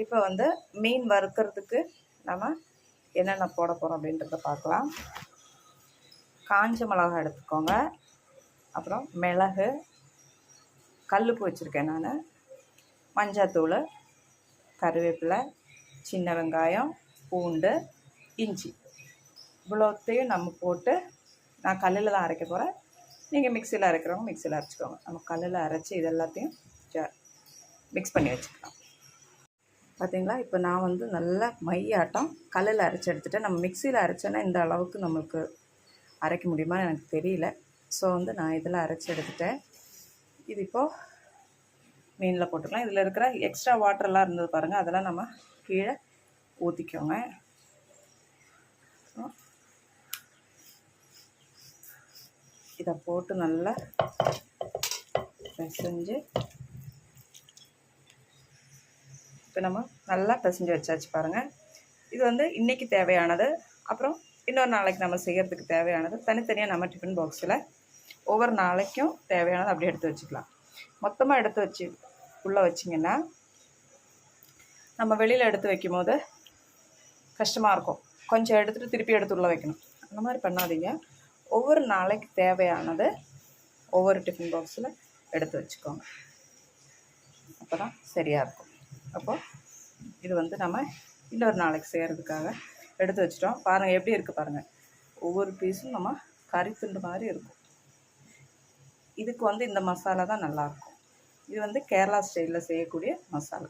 இப்போ வந்து மீன் வறுக்கிறதுக்கு நம்ம என்னென்ன போட போகிறோம் அப்படின்றத பார்க்கலாம். காஞ்ச மிளகாய் எடுத்துக்கோங்க, அப்புறம் மிளகு, கல்லுப்பு வச்சுருக்கேன் நான், மஞ்சத்தூள், கருவேப்பிலை, சின்ன வெங்காயம், பூண்டு, இஞ்சி, இவ்வளோத்தையும் நம்ம போட்டு நான் கல்லில் தான் அரைக்க போகிறேன். நீங்கள் மிக்சியில் அரைக்கிறவங்க மிக்சியில் அரைச்சிக்கோங்க. நம்ம கல்லில் அரைச்சி இது எல்லாத்தையும் மிக்ஸ் பண்ணி வச்சுக்கலாம். பார்த்திங்களா, இப்போ நான் வந்து நல்லா மையாட்டம் கல்லில் அரைச்சி எடுத்துகிட்டேன். நம்ம மிக்சியில் அரைச்சோன்னா இந்த அளவுக்கு நம்மளுக்கு அரைக்க முடியுமா எனக்கு தெரியல. ஸோ வந்து நான் இதில் அரைச்சி எடுத்துட்டேன். இது இப்போது மீனில் போட்டுக்கலாம். இதில் இருக்கிற எக்ஸ்ட்ரா வாட்டர்லாம் இருந்தது பாருங்கள், அதெல்லாம் நம்ம கீழே ஊற்றிக்கோங்க. இதை போட்டு நல்லா பிசைஞ்சு இப்போ நம்ம நல்லா பிசைஞ்சு வச்சாச்சு பாருங்கள். இது வந்து இன்றைக்கி தேவையானது, அப்புறம் இன்னொரு நாளைக்கு நம்ம செய்கிறதுக்கு தேவையானது தனித்தனியாக நம்ம டிஃபன் பாக்ஸில் ஒவ்வொரு நாளைக்கும் தேவையானது அப்படியே எடுத்து வச்சுக்கலாம். மொத்தமாக எடுத்து வச்சு உள்ளே வச்சிங்கன்னா நம்ம வெளியில் எடுத்து வைக்கும் போது கஷ்டமாக இருக்கும். கொஞ்சம் எடுத்துகிட்டு திருப்பி எடுத்து உள்ளே வைக்கணும். அந்த மாதிரி பண்ணாதீங்க. ஒவ்வொரு நாளைக்கு தேவையானது ஒவ்வொரு டிஃபன் பாக்ஸில் எடுத்து வச்சுக்கோங்க. அப்போ தான் சரியாக இருக்கும். அப்போது இது வந்து நம்ம இன்னொரு நாளைக்கு செய்கிறதுக்காக எடுத்து வச்சிட்டோம். பாருங்கள் எப்படி இருக்குது பாருங்கள். ஒவ்வொரு பீஸும் நம்ம கறி துண்டு மாதிரி இருக்கும். இதுக்கு வந்து இந்த மசாலா தான் நல்லாயிருக்கும். இது வந்து கேரளா ஸ்டைலில் செய்யக்கூடிய மசாலா.